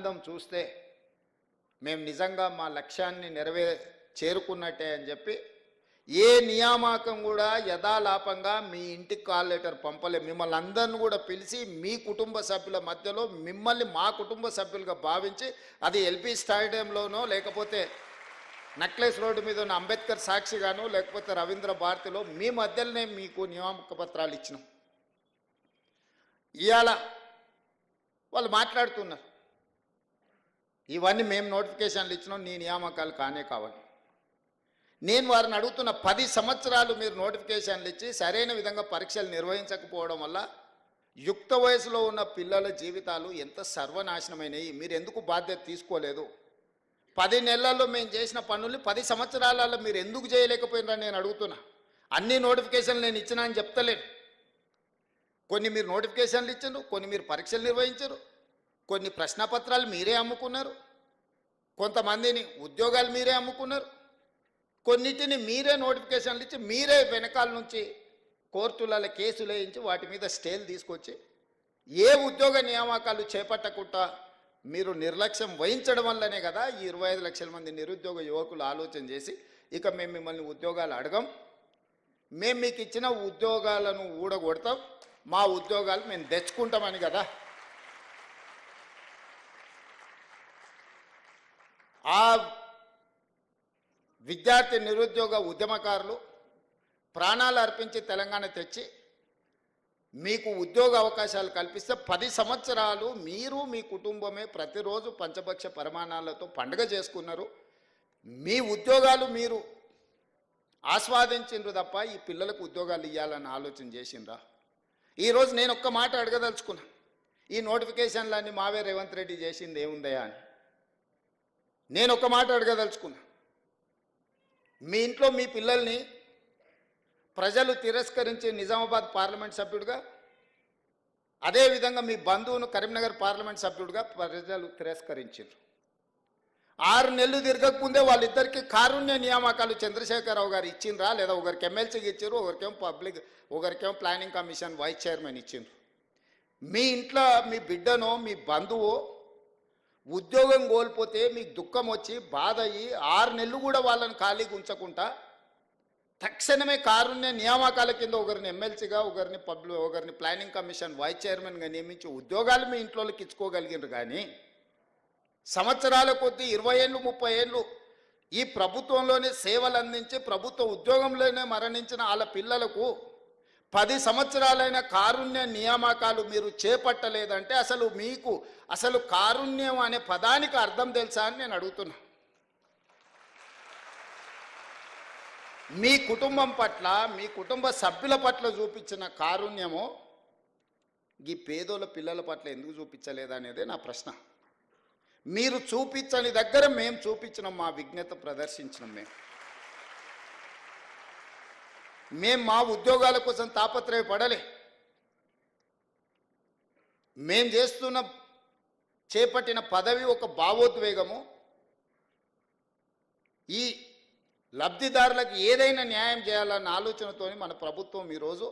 ఆనందం చూస్తే మేము నిజంగా మా లక్ష్యాన్ని చేరుకున్నట్టే అని చెప్పి ఏ నియామకం కూడా యథాలాపంగా మీ ఇంటికి కాల్ లెటర్ పంపలే. మిమ్మల్ని అందరిని కూడా పిలిచి మీ కుటుంబ సభ్యుల మధ్యలో మిమ్మల్ని మా కుటుంబ సభ్యులుగా భావించి, అది ఎల్బీ స్టేడియంలోనో లేకపోతే నక్లెస్ రోడ్డు మీద ఉన్న అంబేద్కర్ సాక్షిగానో లేకపోతే రవీంద్ర భారతిలో మీ మధ్యలోనే మీకు నియామక పత్రాలు ఇచ్చినాం. ఇవాళ వాళ్ళు మాట్లాడుతున్నారు, ఇవన్నీ మేము నోటిఫికేషన్లు ఇచ్చినాం, నీ నియామకాలు కానే కావాలి. నేను వారిని అడుగుతున్న, 10 సంవత్సరాలు మీరు నోటిఫికేషన్లు ఇచ్చి సరైన విధంగా పరీక్షలు నిర్వహించకపోవడం వల్ల యుక్త వయసులో ఉన్న పిల్లల జీవితాలు ఎంత సర్వనాశనమైనవి. మీరు ఎందుకు బాధ్యత తీసుకోలేదు? 10 నెలల్లో మేము చేసిన పనుల్ని 10 సంవత్సరాలలో మీరు ఎందుకు చేయలేకపోయినారని నేను అడుగుతున్నా. అన్ని నోటిఫికేషన్లు నేను ఇచ్చినా అని చెప్తలేను. కొన్ని మీరు నోటిఫికేషన్లు ఇచ్చారు, కొన్ని మీరు పరీక్షలు నిర్వహించారు, కొన్ని ప్రశ్నపత్రాలు మీరే అమ్ముకున్నారు, కొంతమందిని ఉద్యోగాలు మీరే అమ్ముకున్నారు, కొన్నిటిని మీరే నోటిఫికేషన్లు ఇచ్చి మీరే వెనకాల నుంచి కోర్టులలో కేసులు వేయించి వాటి మీద స్టేలు తీసుకొచ్చి ఏ ఉద్యోగ నియామకాలు చేపట్టకుండా మీరు నిర్లక్ష్యం వహించడం వల్లనే కదా ఈ 25 లక్షల మంది నిరుద్యోగ యువకులు ఆలోచన చేసి ఇక మేము మిమ్మల్ని ఉద్యోగాలు అడగం, మేము మీకు ఇచ్చిన ఉద్యోగాలను ఊడగొడతాం, మా ఉద్యోగాలు మేము తెచ్చుకుంటామని కదా. ఆ విద్యార్థి నిరుద్యోగ ఉద్యమకారులు ప్రాణాలు అర్పించి తెలంగాణ తెచ్చి మీకు ఉద్యోగ అవకాశాలు కల్పిస్తే 10 సంవత్సరాలు మీరు మీ కుటుంబమే ప్రతిరోజు పంచభక్ష పరిమాణాలతో పండుగ చేసుకున్నారు. మీ ఉద్యోగాలు మీరు ఆస్వాదించిండ్రు తప్ప ఈ పిల్లలకు ఉద్యోగాలు ఇవ్వాలని ఆలోచన చేసిండ్రా? ఈరోజు నేను ఒక్క మాట అడగదలుచుకున్నా, ఈ నోటిఫికేషన్లన్నీ మావే రేవంత్ రెడ్డి చేసింది ఏముందయా అని నేను ఒక మాట అడగదలుచుకున్నా. మీ ఇంట్లో మీ పిల్లల్ని ప్రజలు తిరస్కరించి నిజామాబాద్ పార్లమెంట్ సభ్యుడిగా, అదేవిధంగా మీ బంధువును కరీంనగర్ పార్లమెంట్ సభ్యుడిగా ప్రజలు తిరస్కరించారు. 6 నెలలు తిరగకముందే వాళ్ళిద్దరికి కారుణ్య నియామకాలు చంద్రశేఖరరావు గారు ఇచ్చిండ్రా? లేదా ఒకరికి ఎమ్మెల్సీకి ఇచ్చారు, ఒకరికేమో ప్లానింగ్ కమిషన్ వైస్ చైర్మన్ ఇచ్చిండ్రు. మీ ఇంట్లో మీ బిడ్డనో మీ బంధువో ఉద్యోగం కోల్పోతే మీకు దుఃఖం వచ్చి బాధ అయ్యి 6 నెలలు కూడా వాళ్ళని ఖాళీగా ఉంచకుండా తక్షణమే కారుణ్య నియామకాల కింద ఒకరిని ఎమ్మెల్సీగా, ఒకరిని ప్లానింగ్ కమిషన్ వైస్ చైర్మన్గా నియమించి ఉద్యోగాలు మీ ఇంట్లోకి ఇచ్చుకోగలిగినారు. కానీ సంవత్సరాల కొద్దీ 20 ఏళ్ళు 30 ఏళ్ళు ఈ ప్రభుత్వంలోనే సేవలు అందించి ప్రభుత్వ ఉద్యోగంలోనే మరణించిన వాళ్ళ పిల్లలకు 10 సంవత్సరాలైన కారుణ్య నియామకాలు మీరు చేపట్టలేదంటే అసలు కారుణ్యం అనే పదానికి అర్థం తెలుసా అని నేను అడుగుతున్నా. మీ కుటుంబం పట్ల, మీ కుటుంబ సభ్యుల పట్ల చూపించిన కారుణ్యము ఈ పేదోళ్ళ పిల్లల పట్ల ఎందుకు చూపించలేదనేదే నా ప్రశ్న. మీరు చూపించని దగ్గర మేము చూపించినాం, మా విజ్ఞత ప్రదర్శించినాం. మేము మా ఉద్యోగాల కోసం తాపత్రయపడలే. మేం చేపట్టిన పదవి ఒక భావోద్వేగము. ఈ లబ్ధిదారులకు ఏదైనా న్యాయం చేయాలన్న ఆలోచనతో మన ప్రభుత్వం ఈరోజు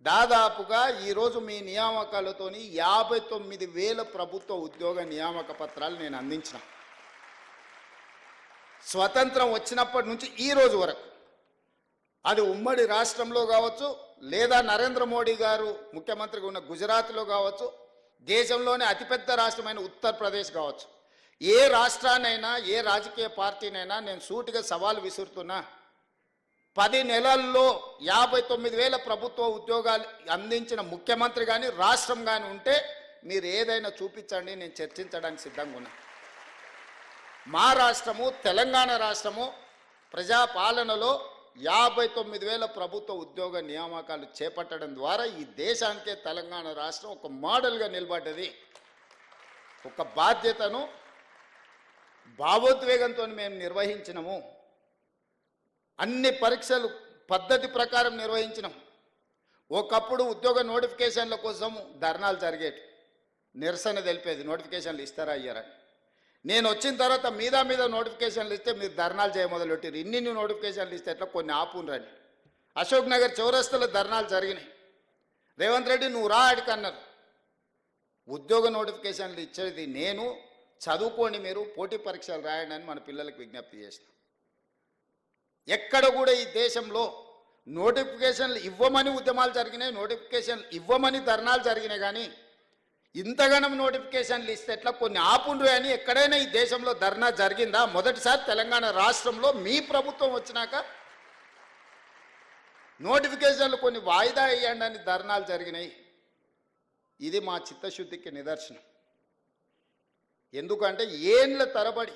దాదాపుగా మీ నియామకాలతోని 59,000 ప్రభుత్వ ఉద్యోగ నియామక పత్రాలు నేను అందించిన. స్వతంత్రం వచ్చినప్పటి నుంచి ఈ రోజు వరకు అది ఉమ్మడి రాష్ట్రంలో కావచ్చు, లేదా నరేంద్ర మోడీ గారు ముఖ్యమంత్రిగా ఉన్న గుజరాత్లో కావచ్చు, దేశంలోనే అతిపెద్ద రాష్ట్రమైన ఉత్తరప్రదేశ్ కావచ్చు, ఏ రాష్ట్రాన్నైనా ఏ రాజకీయ పార్టీనైనా నేను సూటిగా సవాల్ విసురుతున్నా, 10 నెలల్లో 59,000 ప్రభుత్వ ఉద్యోగాలు అందించిన ముఖ్యమంత్రి కానీ రాష్ట్రం కానీ ఉంటే మీరు ఏదైనా చూపించండి, నేను చర్చించడానికి సిద్ధంగా ఉన్నా. మా రాష్ట్రము తెలంగాణ రాష్ట్రము ప్రజాపాలనలో 59,000 ప్రభుత్వ ఉద్యోగ నియామకాలు చేపట్టడం ద్వారా ఈ దేశానికే తెలంగాణ రాష్ట్రం ఒక మోడల్గా నిలబడ్డది. ఒక బాధ్యతను భావోద్వేగంతో మేము నిర్వహించినము. అన్ని పరీక్షలు పద్ధతి ప్రకారం నిర్వహించినాం. ఒకప్పుడు ఉద్యోగ నోటిఫికేషన్ల కోసం ధర్నాలు జరిగేవి, నిరసన తెలిపేది, నోటిఫికేషన్లు ఇస్తారా అయ్యారా. నేను వచ్చిన తర్వాత మీద నోటిఫికేషన్లు ఇస్తే మీరు ధర్నాలు చేయమొదలెట్టారు. ఇన్ని నోటిఫికేషన్లు ఇస్తే ఎట్లా కొన్ని ఆపునరని అశోక్ నగర్ చౌరస్తాలో ధర్నాలు జరిగినాయి. రేవంత్ రెడ్డి నువ్వు రా అడిగి అన్నారు. ఉద్యోగ నోటిఫికేషన్లు ఇచ్చేది నేను, చదువుకోండి మీరు, పోటీ పరీక్షలు రాయండి అని మన పిల్లలకు విజ్ఞప్తి చేసిన. ఎక్కడ కూడా ఈ దేశంలో నోటిఫికేషన్లు ఇవ్వమని ఉద్యమాలు జరిగినాయి, నోటిఫికేషన్లు ఇవ్వమని ధర్నాలు జరిగినాయి, కానీ ఇంతగానం నోటిఫికేషన్లు ఇస్తే ఎట్లా, కొన్ని ఆపుండ్రు అని ఎక్కడైనా ఈ దేశంలో ధర్నా జరిగిందా? మొదటిసారి తెలంగాణ రాష్ట్రంలో మీ ప్రభుత్వం వచ్చినాక నోటిఫికేషన్లు కొన్ని వాయిదా వేయండి అని ధర్నాలు జరిగినాయి. ఇది మా చిత్తశుద్ధికి నిదర్శనం. ఎందుకంటే ఏండ్ల తరబడి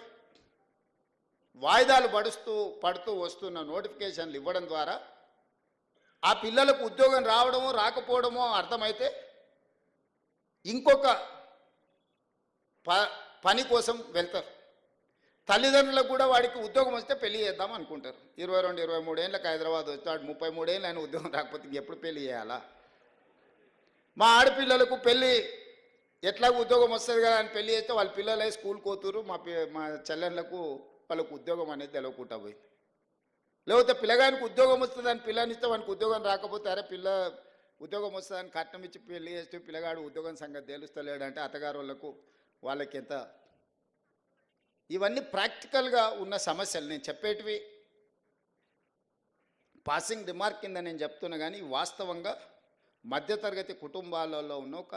వాయిదాలు పడుతూ వస్తున్న నోటిఫికేషన్లు ఇవ్వడం ద్వారా ఆ పిల్లలకు ఉద్యోగం రావడమో రాకపోవడమో అర్థమైతే ఇంకొక పని కోసం వెళ్తారు. తల్లిదండ్రులకు కూడా వాడికి ఉద్యోగం వస్తే పెళ్లి చేద్దాం అనుకుంటారు. 22, 23 ఏళ్ళకి హైదరాబాద్ వచ్చాడు, 33 ఏళ్ళు ఆయన ఉద్యోగం రాకపోతే ఇంకెప్పుడు పెళ్లి చేయాలా? మా ఆడపిల్లలకు పెళ్ళి ఎట్లా ఉద్యోగం వస్తుంది కదా అని పెళ్లి చేస్తే వాళ్ళ పిల్లలే స్కూల్కి పోతురు, మా చెల్లెళ్ళకు వాళ్ళకు ఉద్యోగం అనేది తెలవకుండా పోయింది. లేకపోతే పిల్లగానికి ఉద్యోగం వస్తుందని పిల్లనిస్తే వానికి ఉద్యోగం రాకపోతే అరే పిల్ల ఉద్యోగం వస్తుందని కట్నం ఇచ్చి పెళ్లి చేస్తే పిల్లగాడు ఉద్యోగం సంగతి తెలుస్తలేడంటే అత్తగారు వాళ్ళకి ఎంత. ఇవన్నీ ప్రాక్టికల్గా ఉన్న సమస్యలు. నేను చెప్పేటివి పాసింగ్ రిమార్క్ కింద నేను చెప్తున్నా, కానీ వాస్తవంగా మధ్యతరగతి కుటుంబాలలో ఉన్న ఒక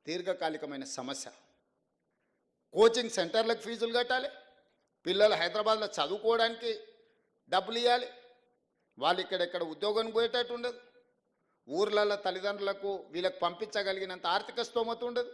దీర్ఘకాలికమైన సమస్య. కోచింగ్ సెంటర్లకు ఫీజులు కట్టాలి, పిల్లలు హైదరాబాద్లో చదువుకోవడానికి డబ్బులు ఇవ్వాలి, వాళ్ళు ఇక్కడెక్కడ ఉద్యోగం పోయేటట్టు ఉండదు, ఊర్లలో తల్లిదండ్రులకు వీళ్ళకి పంపించగలిగినంత ఆర్థిక స్తోమత ఉండదు.